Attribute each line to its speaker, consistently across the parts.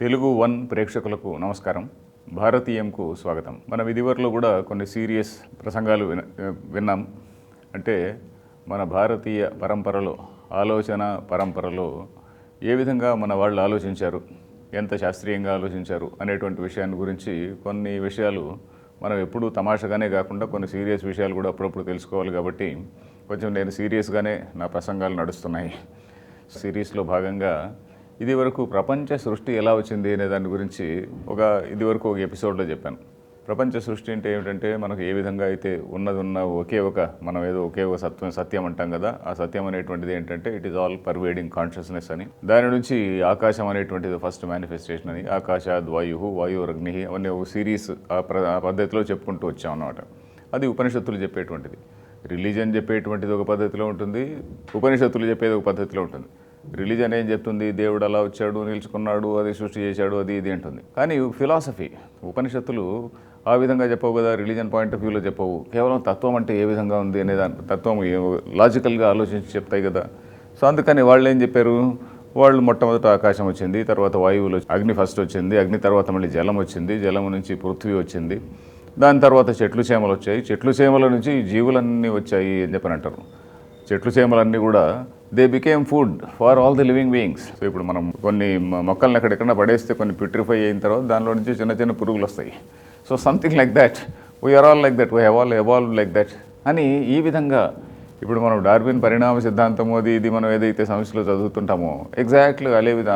Speaker 1: Telugu one ప్రేక్షకులకు నమస్కారం. భారతీయంకు స్వాగతం. మనం ఇదివరలో కూడా కొన్ని సీరియస్ ప్రసంగాలు విన్నాం. అంటే మన భారతీయ పరంపరలో, ఆలోచన పరంపరలో ఏ విధంగా మన వాళ్ళు ఆలోచించారు, ఎంత శాస్త్రీయంగా ఆలోచించారు అనేటువంటి విషయాన్ని గురించి కొన్ని విషయాలు మనం ఎప్పుడూ తమాషగానే కాకుండా కొన్ని సీరియస్ విషయాలు కూడా అప్పుడప్పుడు తెలుసుకోవాలి. కాబట్టి కొంచెం నేను సీరియస్గానే నా ప్రసంగాలు నడుస్తున్నాయి. సిరీస్లో భాగంగా ఇదివరకు ప్రపంచ సృష్టి ఎలా వచ్చింది అనే దాని గురించి ఇదివరకు ఒక ఎపిసోడ్లో చెప్పాను. ప్రపంచ సృష్టి అంటే ఏమిటంటే మనకు ఏ విధంగా అయితే ఉన్న మనం ఏదో ఒకే ఒక సత్యం అంటాం కదా. ఆ సత్యం అనేటువంటిది ఏంటంటే it is all pervading consciousness అని. దాని నుంచి ఆకాశం అనేటువంటిది ఫస్ట్ మేనిఫెస్టేషన్ అని, ఆకాశాద్ వాయురగ్ని అవన్నీ ఒక సిరీస్ ఆ పద్ధతిలో చెప్పుకుంటూ వచ్చాం అన్నమాట. అది ఉపనిషత్తులు చెప్పేటువంటిది. రిలీజన్ చెప్పేటువంటిది ఒక పద్ధతిలో ఉంటుంది, ఉపనిషత్తులు చెప్పేది ఒక పద్ధతిలో ఉంటుంది. రిలీజన్ ఏం చెప్తుంది, దేవుడు అలా వచ్చాడు, నిలుచుకున్నాడు, అది సృష్టి చేశాడు, అది ఇది అంటుంది. కానీ ఫిలాసఫీ, ఉపనిషత్తులు ఆ విధంగా చెప్పవు కదా, రిలీజన్ పాయింట్ ఆఫ్ వ్యూలో చెప్పవు. కేవలం తత్వం అంటే ఏ విధంగా ఉంది అనే దాని తత్వం లాజికల్గా ఆలోచించి చెప్తాయి కదా. సో అందుకని వాళ్ళు ఏం చెప్పారు, వాళ్ళు మొట్టమొదట ఆకాశం వచ్చింది, తర్వాత వాయువులు, అగ్ని ఫస్ట్ వచ్చింది, అగ్ని తర్వాత మళ్ళీ జలం వచ్చింది, జలం నుంచి పృథ్వీ వచ్చింది, దాని తర్వాత చెట్లు చేమలు వచ్చాయి, చెట్లు చేమల నుంచి జీవులన్నీ వచ్చాయి అని చెప్పని అంటారు. చెట్లు చేమలన్నీ కూడా they became food far all the living beings. So ఇప్పుడు మనం కొన్ని మొక్కల్ని ఎక్కడెక్కడ పడేస్తే కొన్ని ప్యూట్రిఫై అయిన తర్వాత దానిలో నుంచి చిన్న చిన్న పురుగులు వస్తాయి. So something like that, we're all like that, we have all evolve like that అని. ఈ విధంగా ఇప్పుడు మనం డార్విన్ పరిణామ సిద్ధాంతము ఇది మనం ఏదైతే సమస్యలో చదువుతుంటామో ఎగ్జాక్ట్లీ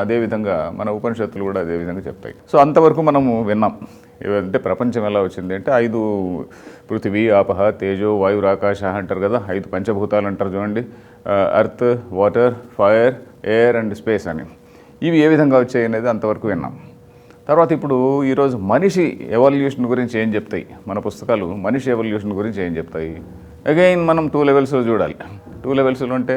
Speaker 1: అదే విధంగా మన ఉపనిషత్తులు కూడా అదే విధంగా చెప్తాయి. సో అంతవరకు మనము విన్నాం. అంటే ప్రపంచం ఎలా వచ్చింది అంటే 5 పృథివీ, ఆపహ, తేజో, వాయుర్, ఆకాశ అంటారు కదా. 5 పంచభూతాలు అంటారు చూడండి, earth, water, fire, air and space అని. ఇవి ఏ విధంగా వచ్చాయి అనేది అంతవరకు విన్నాం. తర్వాత ఇప్పుడు ఈరోజు మనిషి ఎవల్యూషన్ గురించి ఏం చెప్తాయి మన పుస్తకాలు, మనిషి ఎవల్యూషన్ గురించి ఏం చెప్తాయి. అగైన్ మనం 2 లెవెల్స్లో చూడాలి. 2 లెవెల్స్లో అంటే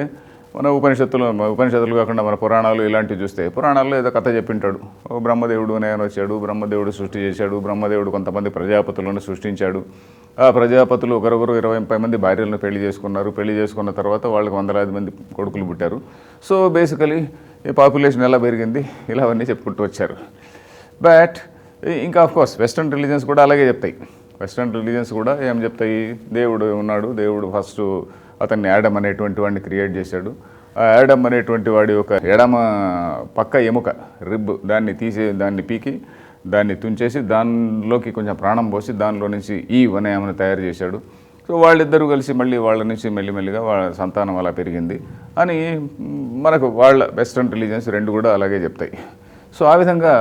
Speaker 1: మన ఉపనిషత్తులు కాకుండా మన పురాణాలు ఇలాంటివి చూస్తే, పురాణాల్లో ఏదో కథ చెప్పింటాడు, బ్రహ్మదేవుడు అని వచ్చాడు, బ్రహ్మదేవుడు సృష్టి చేశాడు, బ్రహ్మదేవుడు కొంతమంది ప్రజాపతులను సృష్టించాడు, ఆ ప్రజాపతులు ఒకరొకరు 20 మంది భార్యలను పెళ్లి చేసుకున్నారు, పెళ్లి చేసుకున్న తర్వాత వాళ్ళకి 100 మంది కొడుకులు పుట్టారు. సో బేసికలీ ఈ పాపులేషన్ ఎలా పెరిగింది, ఇలా అవన్నీ చెప్పుకుంటూ వచ్చారు. బట్ ఇంకా ఆఫ్కోర్స్ వెస్ట్రన్ రిలీజన్స్ కూడా అలాగే చెప్తాయి. వెస్ట్రన్ రిలీజన్స్ కూడా ఏం చెప్తాయి, దేవుడు ఉన్నాడు, దేవుడు ఫస్ట్ అతన్ని యాడమ్ అనేటువంటి వాడిని క్రియేట్ చేశాడు, ఆ యాడమ్ అనేటువంటి వాడి ఒక ఎడమ పక్క ఎముక రిబ్ దాన్ని పీకి దాన్ని తుంచేసి దానిలోకి కొంచెం ప్రాణం పోసి దానిలో నుంచి అనే ఆమెను తయారు చేశాడు. సో వాళ్ళిద్దరూ కలిసి మళ్ళీ వాళ్ళ నుంచి మెల్లిమెల్లిగా వాళ్ళ సంతానం అలా పెరిగింది అని మనకు వాళ్ళ వెస్ట్రన్ రిలీజన్స్ 2 కూడా అలాగే చెప్తాయి. సో ఆ విధంగా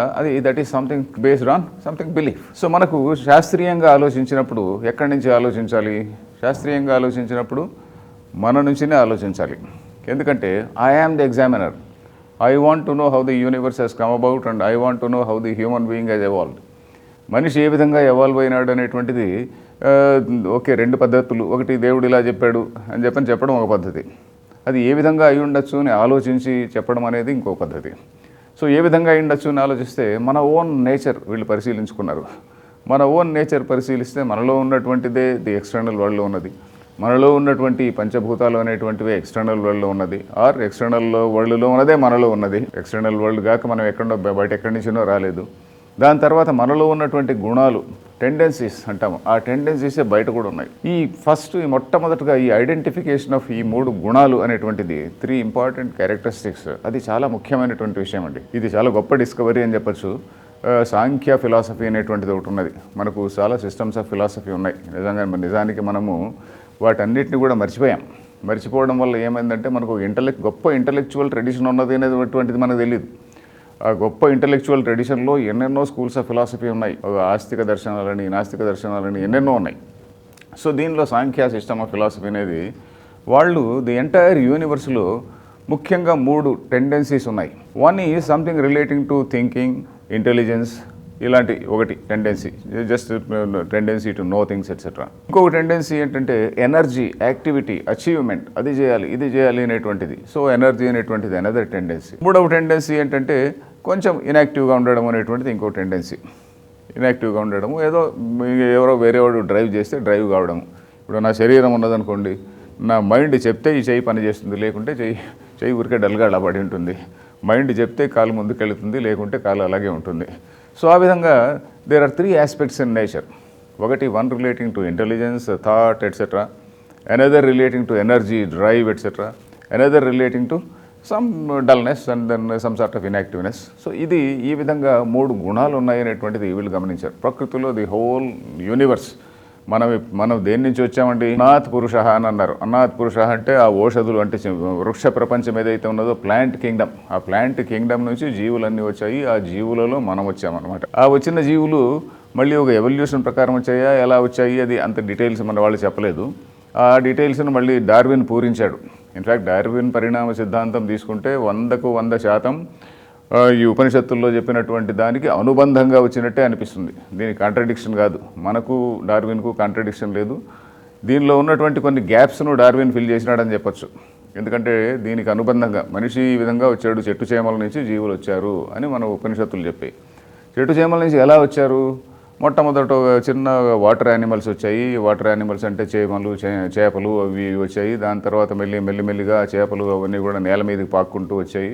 Speaker 1: that is something based on something belief. So మనకు శాస్త్రీయంగా ఆలోచించినప్పుడు ఎక్కడి నుంచి ఆలోచించాలి, శాస్త్రీయంగా ఆలోచించినప్పుడు మన నుంచినే ఆలోచించాలి. ఎందుకంటే I am the examiner, I want to know how the universe has come about and I want to know how the human being has evolved. మనిషి ఏ విధంగా ఎవాల్వ్ అయినాడు అనేటువంటిది ఓకే 2 పద్ధతులు. ఒకటి దేవుడు ఇలా చెప్పాడు అని చెప్పడం ఒక పద్ధతి, అది ఏ విధంగా అయి ఉండొచ్చు అని ఆలోచించి చెప్పడం అనేది ఇంకో పద్ధతి. సో ఏ విధంగా అయి ఉండొచ్చు అని ఆలోచిస్తే మన ఓన్ నేచర్ వీళ్ళు పరిశీలించుకున్నారు. మన ఓన్ నేచర్ పరిశీలిస్తే మనలో ఉన్నటువంటిదే ది ఎక్స్టర్నల్ వరల్డ్లో ఉన్నది, మనలో ఉన్నటువంటి పంచభూతాలు అనేటువంటివే ఎక్స్టర్నల్ వరల్డ్లో ఉన్నది, ఆర్ ఎక్స్టర్నల్ వరల్డ్లో ఉన్నదే మనలో ఉన్నది. ఎక్స్టర్నల్ వరల్డ్ కాక మనం బయట ఎక్కడి నుంచినో రాలేదు. దాని తర్వాత మనలో ఉన్నటువంటి గుణాలు, టెండెన్సీస్ అంటాము, ఆ టెండెన్సీసే బయట కూడా ఉన్నాయి. మొట్టమొదటిగా ఈ ఐడెంటిఫికేషన్ ఆఫ్ ఈ 3 గుణాలు అనేటువంటిది 3 ఇంపార్టెంట్ క్యారెక్టరిస్టిక్స్, అది చాలా ముఖ్యమైనటువంటి విషయం అండి. ఇది చాలా గొప్ప డిస్కవరీ అని చెప్పచ్చు. సాంఖ్య ఫిలాసఫీ అనేటువంటిది ఒకటి ఉన్నది. మనకు చాలా సిస్టమ్స్ ఆఫ్ ఫిలాసఫీ ఉన్నాయి. నిజానికి మనము వాటన్నిటిని కూడా మర్చిపోవడం వల్ల ఏమైందంటే మనకు గొప్ప ఇంటలెక్చువల్ ట్రెడిషన్ ఉన్నది అనేటువంటిది మనకు తెలియదు. ఆ గొప్ప ఇంటలెక్చువల్ ట్రెడిషన్లో ఎన్నెన్నో స్కూల్స్ ఆఫ్ ఫిలాసఫీ ఉన్నాయి, ఆస్తిక దర్శనాలని, నాస్తిక దర్శనాలని ఎన్నెన్నో ఉన్నాయి. సో దీనిలో సాంఖ్య సిస్టమ్ ఆఫ్ ఫిలాసఫీ అనేది వాళ్ళు ది ఎంటైర్ యూనివర్స్లో ముఖ్యంగా 3 టెండెన్సీస్ ఉన్నాయి. One is something relating to thinking, intelligence, ఇలాంటి ఒకటి tendency, just tendency to know things etcetera. ఇంకొక టెండెన్సీ ఏంటంటే ఎనర్జీ, యాక్టివిటీ, అచీవ్మెంట్, అది చేయాలి ఇది చేయాలి అనేటువంటిది. సో ఎనర్జీ అనేటువంటిది అనదర్ టెండెన్సీ. 3వ టెండెన్సీ ఏంటంటే కొంచెం ఇన్యాక్టివ్గా ఉండడం అనేటువంటిది ఇంకో టెండెన్సీ. ఇన్యాక్టివ్గా ఉండడము, ఎవరో వేరేవాడు డ్రైవ్ చేస్తే డ్రైవ్ కావడం. ఇప్పుడు నా శరీరం ఉన్నదనుకోండి, నా మైండ్ చెప్తే ఈ చెయ్యి పని చేస్తుంది, లేకుంటే చెయ్యి ఊరికే డల్గా అలా పడి ఉంటుంది. మైండ్ చెప్తే కాలు ముందుకెళ్తుంది, లేకుంటే కాలు అలాగే ఉంటుంది. సో ఆ విధంగా there are 3 aspects in nature. ఒకటి one relating to intelligence, thought etcetera, another relating to energy, drive etcetera, another relating to some dullness and then some sort of inactiveness. So ఇది ఈ విధంగా 3 గుణాలు ఉన్నాయనేటువంటిది వీళ్ళు గమనించారు. ప్రకృతిలో ది హోల్ యూనివర్స్, మనం దేని నుంచి వచ్చామండి? అన్నాత్ పురుష అని అన్నారు. అన్నాత్ పురుష అంటే ఆ ఓషధులు, అంటే వృక్ష ప్రపంచం ఏదైతే ఉన్నదో ప్లాంట్ కింగ్డమ్, ఆ ప్లాంట్ కింగ్డమ్ నుంచి జీవులన్నీ వచ్చాయి. ఆ జీవులలో మనం వచ్చామన్నమాట. ఆ వచ్చిన జీవులు మళ్ళీ ఒక ఎవల్యూషన్ ప్రకారం వచ్చాయా, ఎలా వచ్చాయి, అది అంత డీటెయిల్స్ మన వాళ్ళు చెప్పలేదు. ఆ డీటెయిల్స్ను మళ్ళీ డార్విన్ పూరించాడు. ఇన్ఫ్యాక్ట్ డార్విన్ పరిణామ సిద్ధాంతం తీసుకుంటే 100కు 100% ఈ ఉపనిషత్తుల్లో చెప్పినటువంటి దానికి అనుబంధంగా వచ్చినట్టే అనిపిస్తుంది. దీనికి కాంట్రడిక్షన్ కాదు. మనకు డార్విన్కు కాంట్రడిక్షన్ లేదు. దీనిలో ఉన్నటువంటి కొన్ని గ్యాప్స్ను డార్విన్ ఫిల్ చేసినాడని చెప్పొచ్చు. ఎందుకంటే దీనికి అనుబంధంగా మనిషి ఈ విధంగా వచ్చాడు, చెట్టు చేమల నుంచి జీవులు వచ్చారు అని మన ఉపనిషత్తులు చెప్పాయి. చెట్టు చేమల నుంచి ఎలా వచ్చారు? మొట్టమొదట చిన్న వాటర్ యానిమల్స్ వచ్చాయి. వాటర్ యానిమల్స్ అంటే చేమలు, చేపలు అవి వచ్చాయి. దాని తర్వాత మెల్లిమెల్లిగా చేపలు అవన్నీ కూడా నేల మీదకి పాక్కుంటూ వచ్చాయి.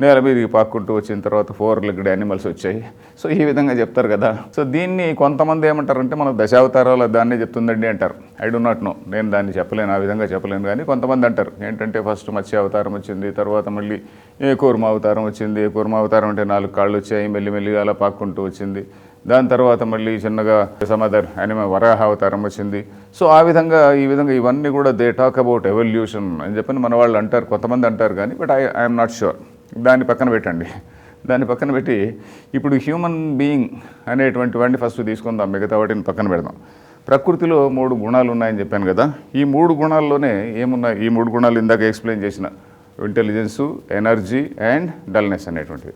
Speaker 1: నేల మీదకి పాక్కుంటూ వచ్చిన తర్వాత 4 లెగ్డ్ యానిమల్స్ వచ్చాయి. సో ఈ విధంగా చెప్తారు కదా. సో దీన్ని కొంతమంది ఏమంటారంటే మనకు దశావతారాలు దాన్నే చెప్తుందండి అంటారు. ఐ డు నాట్ నో, నేను దాన్ని చెప్పలేను, ఆ విధంగా చెప్పలేను. కానీ కొంతమంది అంటారు ఏంటంటే ఫస్ట్ మత్స్య అవతారం వచ్చింది, తర్వాత మళ్ళీ కూర్మ అవతారం వచ్చింది. కూర్మ అవతారం అంటే 4 కాళ్ళు వచ్చాయి, మెల్లిమెల్లిగా అలా పాక్కుంటూ వచ్చింది. దాని తర్వాత మళ్ళీ చిన్నగా సమదర్ యానిమల్ వరాహ అవతారం వచ్చింది. సో ఆ విధంగా ఈ విధంగా ఇవన్నీ కూడా దే టాక్ అబౌట్ ఎవల్యూషన్ అని చెప్పని మన వాళ్ళు అంటారు, కొంతమంది అంటారు. కానీ బట్ ఐఎమ్ నాట్ షూర్. దాన్ని పక్కన పెట్టండి. దాన్ని పక్కన పెట్టి ఇప్పుడు హ్యూమన్ బీయింగ్ అనేటువంటి వాడిని ఫస్ట్ తీసుకుందాం, మిగతా వాటిని పక్కన పెడదాం. ప్రకృతిలో 3 గుణాలు ఉన్నాయని చెప్పాను కదా. ఈ 3 గుణాల్లోనే ఏమున్నాయి? ఈ 3 గుణాలు ఇందాక ఎక్స్ప్లెయిన్ చేసిన ఇంటెలిజెన్సు, ఎనర్జీ అండ్ డల్నెస్ అనేటువంటివి.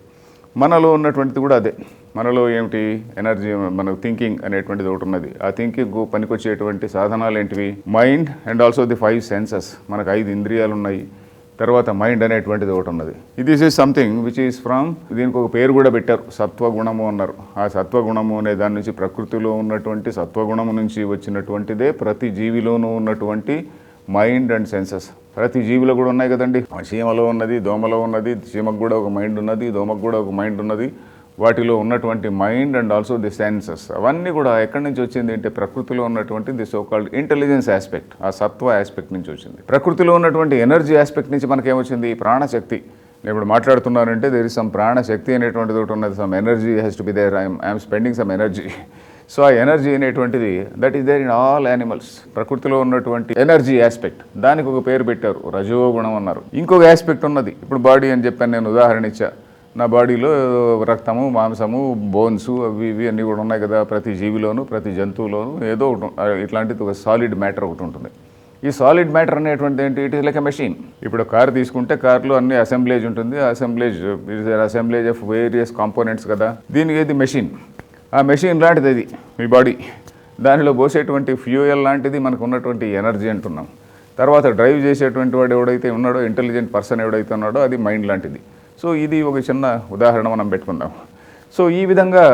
Speaker 1: మనలో ఉన్నటువంటిది కూడా అదే. మనలో ఏమిటి? ఎనర్జీ, మన థింకింగ్ అనేటువంటిది ఒకటి ఉన్నది. ఆ థింకింగ్ పనికొచ్చేటువంటి సాధనాలు ఏంటివి? Mind and also the 5 senses. మనకు 5 ఇంద్రియాలు ఉన్నాయి. తర్వాత మైండ్ అనేటువంటిది ఒకటి ఉన్నది. This is something which is from, దీనికి ఒక పేరు కూడా పెట్టారు, సత్వగుణము అన్నారు. ఆ సత్వగుణము అనే దాని నుంచి, ప్రకృతిలో ఉన్నటువంటి సత్వగుణము నుంచి వచ్చినటువంటిదే ప్రతి జీవిలోనూ ఉన్నటువంటి మైండ్ అండ్ సెన్సెస్. ప్రతి జీవిలో కూడా ఉన్నాయి కదండి. చీమలో ఉన్నది, దోమలో ఉన్నది, చీమకు కూడా ఒక మైండ్ ఉన్నది, దోమకు కూడా ఒక మైండ్ ఉన్నది. వాటిలో ఉన్నటువంటి mind and also the senses అవన్నీ కూడా ఎక్కడి నుంచి వచ్చింది అంటే ప్రకృతిలో ఉన్నటువంటి the so called intelligence aspect, ఆ సత్వ ఆస్పెక్ట్ నుంచి వచ్చింది. ప్రకృతిలో ఉన్నటువంటి ఎనర్జీ ఆస్పెక్ట్ నుంచి మనకేమొచ్చింది? ప్రాణశక్తి. నేను ఇప్పుడు మాట్లాడుతున్నానంటే దేర్ ఇస్ సమ్ ప్రాణశక్తి అనేటువంటిది ఒకటి ఉన్నది. Some energy has to be there. I'm spending some energy. So ఆ ఎనర్జీ అనేటువంటిది that is there in all animals. ప్రకృతిలో ఉన్నటువంటి ఎనర్జీ ఆస్పెక్ట్, దానికి ఒక పేరు పెట్టారు, రజోగుణం అన్నారు. ఇంకొక ఆస్పెక్ట్ ఉన్నది. ఇప్పుడు బాడీ అని చెప్పాను, నేను ఉదాహరణ ఇచ్చా. నా బాడీలో రక్తము, మాంసము, బోన్స్ అవి ఇవి అన్నీ కూడా ఉన్నాయి కదా. ప్రతి జీవిలోనూ, ప్రతి జంతువులోనూ ఏదో ఒకటి ఇట్లాంటిది ఒక సాలిడ్ మ్యాటర్ ఒకటి ఉంటుంది. ఈ సాలిడ్ మ్యాటర్ అనేటువంటిది ఏంటి? It is like a machine. ఇప్పుడు కారు తీసుకుంటే కారులో అన్ని అసెంబ్లేజ్ ఉంటుంది. అసెంబ్లేజ్ ఆఫ్ వేరియస్ కాంపోనెంట్స్ కదా. దీనికి ఏది? మెషిన్. ఆ మెషిన్ లాంటిది అది మీ బాడీ. దానిలో పోసేటువంటి ఫ్యూయల్ లాంటిది మనకు ఉన్నటువంటి ఎనర్జీ అంటున్నాం. తర్వాత డ్రైవ్ చేసేటువంటి వాడు ఎవడైతే ఉన్నాడో, ఇంటెలిజెంట్ పర్సన్ ఎవడైతే ఉన్నాడో, అది మైండ్ లాంటిది. సో ఇది ఒక చిన్న ఉదాహరణ మనం పెట్టుకుందాం. సో ఈ విధంగా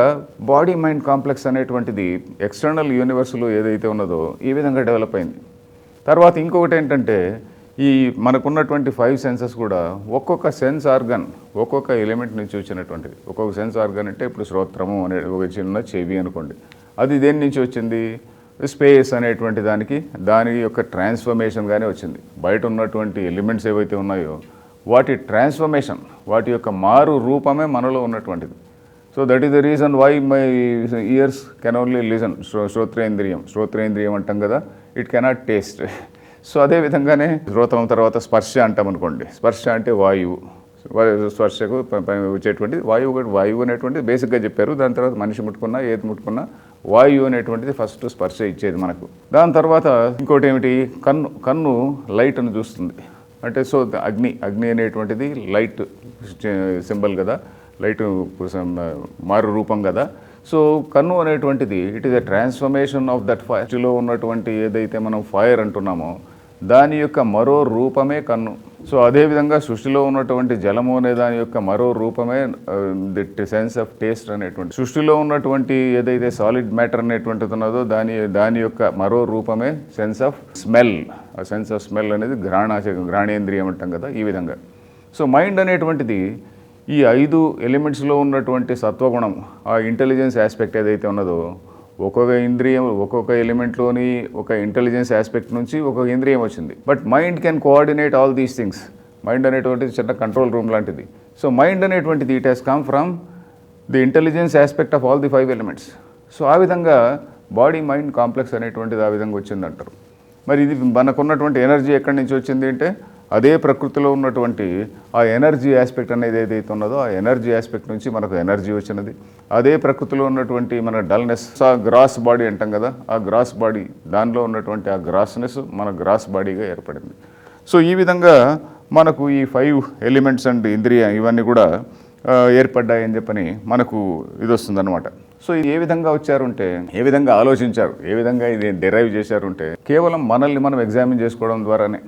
Speaker 1: బాడీ మైండ్ కాంప్లెక్స్ అనేటువంటిది ఎక్స్టర్నల్ యూనివర్స్లో ఏదైతే ఉన్నదో ఈ విధంగా డెవలప్ అయింది. తర్వాత ఇంకొకటి ఏంటంటే ఈ మనకున్నటువంటి 5 సెన్సెస్ కూడా ఒక్కొక్క సెన్స్ ఆర్గన్, ఒక్కొక్క ఎలిమెంట్ నుంచి వచ్చినటువంటిది. ఒక్కొక్క సెన్స్ ఆర్గన్ అంటే ఇప్పుడు శ్రోత్రము అనే ఒక చిన్న చెవి అనుకోండి, అది దేని నుంచి వచ్చింది? స్పేస్ అనేటువంటి దాని యొక్క ట్రాన్స్ఫర్మేషన్గానే వచ్చింది. బయట ఉన్నటువంటి ఎలిమెంట్స్ ఏవైతే ఉన్నాయో వాటి ట్రాన్స్ఫర్మేషన్, వాటి యొక్క మారు రూపమే మనలో ఉన్నటువంటిది. So that is the reason why my ears can only listen. శ్రోత్రేంద్రియం అంటాం కదా, ఇట్ కెనాట్ టేస్ట్. సో అదేవిధంగానే శ్రోతం తర్వాత స్పర్శ అంటాం అనుకోండి. స్పర్శ అంటే వాయువు. స్పర్శకు వచ్చేటువంటిది వాయువు అనేటువంటిది బేసిక్గా చెప్పారు. దాని తర్వాత మనిషి ముట్టుకున్నా, ఏది ముట్టుకున్నా వాయువు అనేటువంటిది ఫస్ట్ స్పర్శ ఇచ్చేది మనకు. దాని తర్వాత ఇంకోటి ఏమిటి? కన్ను లైట్ను చూస్తుంది. అంటే సో అగ్ని అనేటువంటిది లైట్ సింబల్ కదా, లైట్ మారు రూపం కదా. సో కన్ను అనేటువంటిది it is a transformation of that ఫైర్లో ఉన్నటువంటి ఏదైతే మనం ఫైర్ అంటున్నామో దాని యొక్క మరో రూపమే కన్ను. సో అదేవిధంగా సృష్టిలో ఉన్నటువంటి జలము అనే దాని యొక్క మరో రూపమే ది సెన్స్ ఆఫ్ టేస్ట్ అనేటువంటి. సృష్టిలో ఉన్నటువంటి ఏదైతే సాలిడ్ మ్యాటర్ అనేటువంటిది ఉన్నదో దాని యొక్క మరో రూపమే సెన్స్ ఆఫ్ స్మెల్. ఆ సెన్స్ ఆఫ్ స్మెల్ అనేది ఘ్రాణేంద్రియం అంటాం కదా, ఈ విధంగా. సో మైండ్ అనేటువంటిది ఈ 5 ఎలిమెంట్స్లో ఉన్నటువంటి సత్వగుణం, ఆ ఇంటెలిజెన్స్ ఆస్పెక్ట్ ఏదైతే ఉన్నదో, ఒక్కొక్క ఇంద్రియం ఒక్కొక్క ఎలిమెంట్లోని ఒక ఇంటెలిజెన్స్ ఆస్పెక్ట్ నుంచి ఒక్కొక్క ఇంద్రియం వచ్చింది. But mind can coordinate all these things. Mind అనేటువంటిది చిన్న కంట్రోల్ రూమ్ లాంటిది. సో మైండ్ అనేటువంటిది it has come from the intelligence aspect of all the 5 elements. So ఆ విధంగా బాడీ మైండ్ కాంప్లెక్స్ అనేటువంటిది ఆ విధంగా వచ్చిందంటారు. మరి ఇది మనకున్నటువంటి ఎనర్జీ ఎక్కడి నుంచి వచ్చింది అంటే అదే ప్రకృతిలో ఉన్నటువంటి ఆ ఎనర్జీ ఆస్పెక్ట్ అనేది ఏదైతే ఉన్నదో ఆ ఎనర్జీ ఆస్పెక్ట్ నుంచి మనకు ఎనర్జీ వచ్చినది. అదే ప్రకృతిలో ఉన్నటువంటి మన డల్నెస్, ఆ గ్రాస్ బాడీ అంటాం కదా, ఆ గ్రాస్ బాడీ, దానిలో ఉన్నటువంటి ఆ గ్రాస్నెస్ మన గ్రాస్ బాడీగా ఏర్పడింది. సో ఈ విధంగా మనకు ఈ 5 ఎలిమెంట్స్ అండ్ ఇంద్రియ ఇవన్నీ కూడా ఏర్పడ్డాయని చెప్పని మనకు ఇది వస్తుందన్నమాట. సో ఇది ఏ విధంగా వచ్చారంటే, ఏ విధంగా ఆలోచించారు, ఏ విధంగా ఇది డెరైవ్ చేశారంటే కేవలం మనల్ని మనం ఎగ్జామిన్ చేసుకోవడం ద్వారానే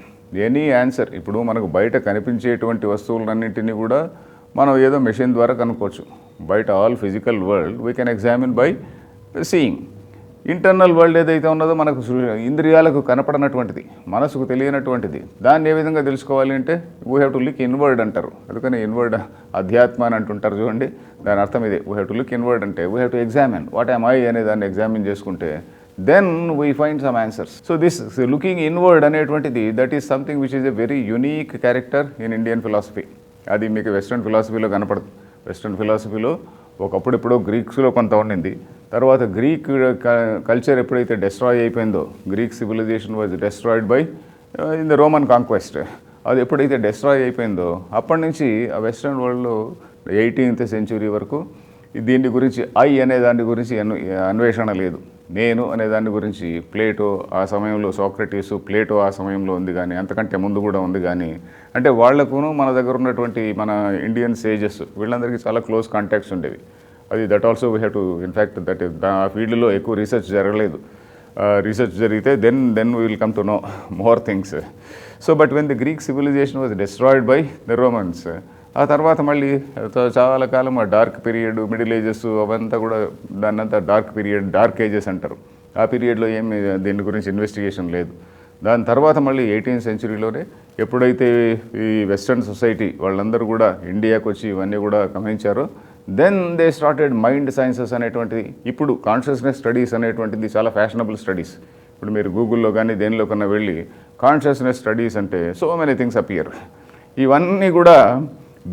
Speaker 1: ఎనీ ఆన్సర్. ఇప్పుడు మనకు బయట కనిపించేటువంటి వస్తువులన్నింటినీ కూడా మనం ఏదో మెషిన్ ద్వారా కనుక్కోవచ్చు. బయట all physical world we can examine by seeing. Internal world ఏదైతే ఉన్నదో మనకు ఇంద్రియాలకు కనపడనటువంటిది, మనసుకు తెలియనటువంటిది, దాన్ని ఏ విధంగా తెలుసుకోవాలి అంటే we have to look inward అంటారు. అందుకని ఇన్వర్డ్ అధ్యాత్మ అని అంటుంటారు చూడండి, దాని అర్థం ఇదే. We have to look inward అంటే we have to examine what am I అనే దాన్ని ఎగ్జామిన్ చేసుకుంటే then we find some answers. So this looking inward అనేటువంటిది that is something which is a very unique character in Indian philosophy. అది మీకు western ఫిలాసఫీలో కనపడదు. Western ఫిలాసఫీలో ఒకప్పుడెప్పుడో గ్రీక్స్లో కొంత ఉండింది. తర్వాత గ్రీక్ కల్చర్ ఎప్పుడైతే డెస్ట్రాయ్ అయిపోయిందో, Greek civilisation was destroyed by in the Roman conquest. అది ఎప్పుడైతే డెస్ట్రాయ్ అయిపోయిందో అప్పటి నుంచి ఆ వెస్ట్రన్ వరల్డ్లో 18th century వరకు దీని గురించి ఐ అనే దాని గురించి అన్వేషణ లేదు. నేను అనే దాని గురించి ప్లేటో ఆ సమయంలో, సోక్రటీసు, ప్లేటో ఆ సమయంలో ఉంది కానీ, అంతకంటే ముందు కూడా ఉంది కానీ, అంటే వాళ్లకును మన దగ్గర ఉన్నటువంటి మన ఇండియన్ సేజెస్ వీళ్ళందరికీ చాలా క్లోజ్ కాంటాక్ట్స్ ఉండేవి. అది that also we have to in fact that ఆ ఫీల్డ్లో ఎక్కువ రీసెర్చ్ జరగలేదు. రీసెర్చ్ జరిగితే then we will come to know more things. So but when the Greek civilisation was destroyed by the Romans, ఆ తర్వాత మళ్ళీ చాలా కాలం ఆ డార్క్ పీరియడ్, మిడిల్ ఏజెస్ అవంతా కూడా దాన్నంతా డార్క్ పీరియడ్, డార్క్ ఏజెస్ అంటారు. ఆ పీరియడ్లో ఏమి దీని గురించి ఇన్వెస్టిగేషన్ లేదు. దాని తర్వాత మళ్ళీ 18th centuryలోనే ఎప్పుడైతే ఈ వెస్ట్రన్ సొసైటీ వాళ్ళందరూ కూడా ఇండియాకి వచ్చి ఇవన్నీ కూడా గమనించారో, then they started mind sciences అనేటువంటిది. ఇప్పుడు కాన్షియస్నెస్ స్టడీస్ అనేటువంటిది చాలా ఫ్యాషనబుల్ స్టడీస్. ఇప్పుడు మీరు గూగుల్లో కానీ దేనిలో కన్నా వెళ్ళి కాన్షియస్నెస్ స్టడీస్ అంటే సో మెనీ థింగ్స్ అపియర్. ఇవన్నీ కూడా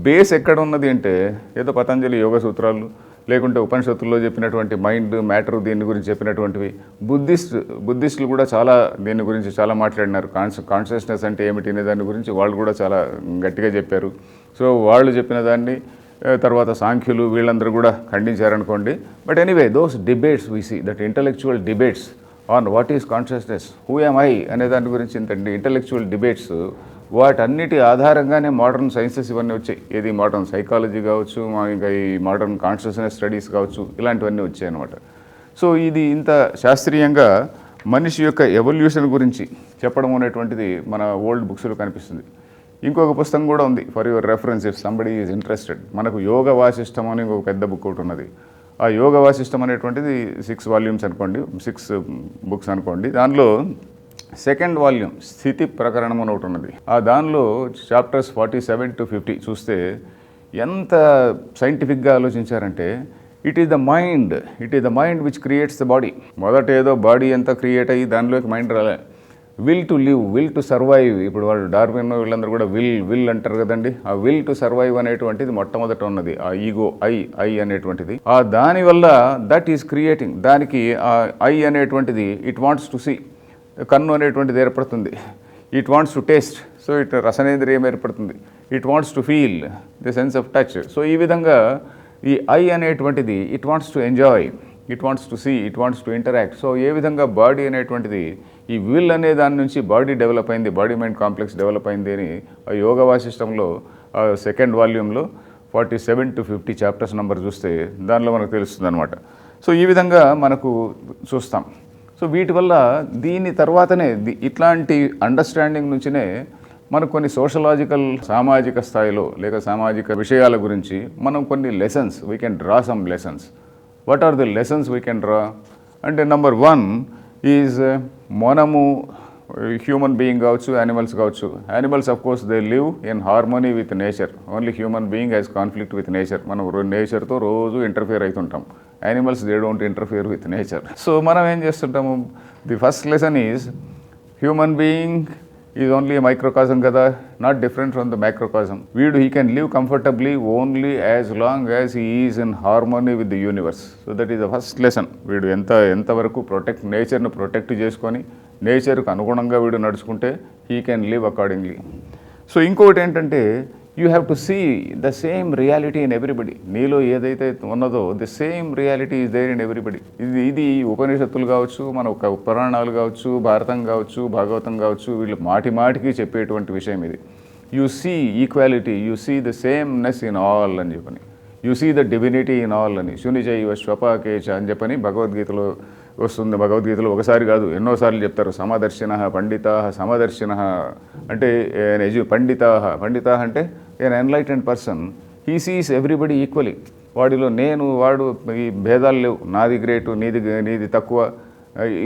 Speaker 1: బేస్ ఎక్కడ ఉన్నది అంటే ఏదో పతంజలి యోగ సూత్రాలు, లేకుంటే ఉపనిషత్తుల్లో చెప్పినటువంటి మైండ్ మ్యాటర్ దీని గురించి చెప్పినటువంటివి. బుద్ధిస్టులు కూడా చాలా దీని గురించి చాలా మాట్లాడినారు. కాన్షియస్నెస్ అంటే ఏమిటి అనే దాని గురించి వాళ్ళు కూడా చాలా గట్టిగా చెప్పారు. సో వాళ్ళు చెప్పిన దాన్ని తర్వాత సాంఖ్యులు వీళ్ళందరూ కూడా ఖండించారనుకోండి. But anyway those debates we see that intellectual debates on what is consciousness, who am I అనే దాని గురించి ఇంతండి ఇంటలెక్చువల్ డిబేట్స్, వాటన్నిటి ఆధారంగానే మోడర్న్ సైన్సెస్ ఇవన్నీ వచ్చాయి. ఏది మోడర్న్ సైకాలజీ కావచ్చు, ఇంకా ఈ మోడర్న్ కాన్షియస్నెస్ స్టడీస్ కావచ్చు, ఇలాంటివన్నీ వచ్చాయి అన్నమాట. సో ఇది ఇంత శాస్త్రీయంగా మనిషి యొక్క ఎవల్యూషన్ గురించి చెప్పడం అనేటువంటిది మన ఓల్డ్ బుక్స్లో కనిపిస్తుంది. ఇంకొక పుస్తకం కూడా ఉంది for your reference if somebody is interested. మనకు యోగ వాసిష్టం అని ఇంకొక పెద్ద బుక్ ఒకటి ఉన్నది. ఆ యోగ వాసిష్టం అనేటువంటిది 6 volumes అనుకోండి, 6 books అనుకోండి. దానిలో 2nd volume స్థితి ప్రకరణం అని ఒకటి ఉన్నది. ఆ దానిలో చాప్టర్స్ 47 to 50 చూస్తే ఎంత సైంటిఫిక్గా ఆలోచించారంటే it is the mind which creates the body. మొదట ఏదో బాడీ అంతా క్రియేట్ అయ్యి దానిలోకి మైండ్ రాలే. Will to live, will to survive. ఇప్పుడు వాళ్ళు డార్విన్ వీళ్ళందరూ కూడా విల్ అంటారు కదండి. ఆ విల్ టు సర్వైవ్ అనేటువంటిది మొట్టమొదట ఉన్నది. ఆ ఈగో ఐ అనేటువంటిది, ఆ దానివల్ల దట్ ఈస్ క్రియేటింగ్. దానికి ఆ ఐ అనేటువంటిది ఇట్ వాంట్స్ టు సీ, కన్ను అనేటువంటిది ఏర్పడుతుంది. It wants to taste, so it రసనేంద్రియం ఏర్పడుతుంది. It wants to feel the sense of touch. So ఈ విధంగా ఈ ఐ అనేటువంటిది it wants to enjoy, it wants to see, it wants to interact. So ఏ విధంగా బాడీ అనేటువంటిది ఈ విల్ అనే దాని నుంచి బాడీ డెవలప్ అయింది, బాడీ మైండ్ కాంప్లెక్స్ డెవలప్ అయింది అని ఆ యోగ వాసిష్టంలో 2nd volumeలో 47 to 50 చాప్టర్స్ నెంబర్ చూస్తే దానిలో మనకు తెలుస్తుంది అనమాట. సో ఈ విధంగా మనకు చూస్తాం. సో వీటి వల్ల దీని తర్వాతనే ఇట్లాంటి అండర్స్టాండింగ్ నుంచినే మనకు కొన్ని సోషలాజికల్, సామాజిక స్థాయిలో లేక సామాజిక విషయాల గురించి మనం కొన్ని lessons we can draw some lessons. What are the lessons we can draw అంటే నెంబర్ 1 ఈజ్ మనము హ్యూమన్ బీయింగ్ కావచ్చు, యానిమల్స్ కావచ్చు. Animals of course they live in harmony with nature. Only human being has conflict with nature. మనం నేచర్తో రోజు interfere అవుతుంటాం. Animals they don't interfere with nature. So మనం ఏం చేస్తుంటాము, the first lesson is human being is only microcosm కదా, not different from the microcosm. వీడు he can live comfortably only as long as he is in harmony with the universe. So that is the first lesson. వీడు ఎంతవరకు నేచర్ను protect చేసుకొని నేచర్కు అనుగుణంగా వీడు నడుచుకుంటే he can live accordingly. So ఇంకొకటి ఏంటంటే, you have to see the same reality in everybody. నీలో ఏదైతే ఉన్నదో the same reality is there in everybody. ఇది ఉపనిషత్తులు కావచ్చు, మన ఒక పురాణాలు కావచ్చు, భారతం కావచ్చు, భాగవతం కావచ్చు, వీళ్ళు మాటికి చెప్పేటువంటి విషయం ఇది. You see equality, you see the sameness in all అని చెప్పని, you see the divinity in all అని, శునిచైవ శ్వపాకేచ అని చెప్పని భగవద్గీతలో వస్తుంది. భగవద్గీతలో ఒకసారి కాదు ఎన్నోసార్లు చెప్తారు. సమదర్శిన పండితా, సమదర్శిన అంటే పండితా అంటే an enlightened person, he sees everybody equally. వాడిలో వాడు ఈ భేదాలు లేవు, నాది గ్రేటు, నీది తక్కువ,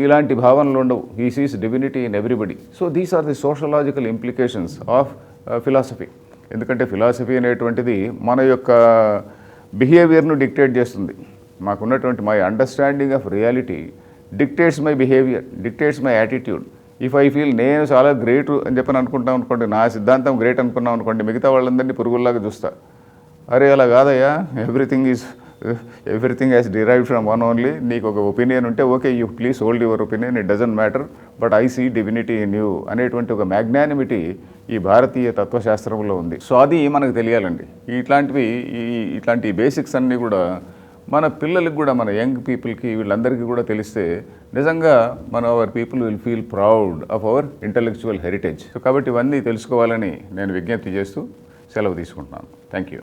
Speaker 1: ఇలాంటి భావనలు ఉండవు. He sees divinity in everybody. So these are the sociological implications of philosophy. ఎందుకంటే ఫిలాసఫీ అనేటువంటిది మన యొక్క బిహేవియర్ను డిక్టేట్ చేస్తుంది. మాకున్నటువంటి my understanding of reality dictates my behaviour, dictates my attitude. If I feel నేను చాలా గ్రేట్ అని చెప్పని అనుకుంటాం అనుకోండి, నా సిద్ధాంతం గ్రేట్ అనుకున్నాం అనుకోండి, మిగతా వాళ్ళందరినీ పురుగుల్లాగా చూస్తా. అరే అలా కాదయ్యా, everything has derived from one only. నీకు ఒక ఒపీనియన్ ఉంటే okay, you please hold your opinion, it doesn't matter, but I see divinity in you అనేటువంటి ఒక మ్యాగ్నానిమిటీ ఈ భారతీయ తత్వశాస్త్రంలో ఉంది. సో అది మనకు తెలియాలండి. ఇట్లాంటి బేసిక్స్ అన్నీ కూడా మన పిల్లలకి కూడా, మన యంగ్ పీపుల్కి, వీళ్ళందరికీ కూడా తెలిస్తే నిజంగా our people will feel proud of our intellectual heritage. So కాబట్టి ఇవన్నీ తెలుసుకోవాలని నేను విజ్ఞప్తి చేస్తూ సెలవు తీసుకుంటున్నాను. Thank you.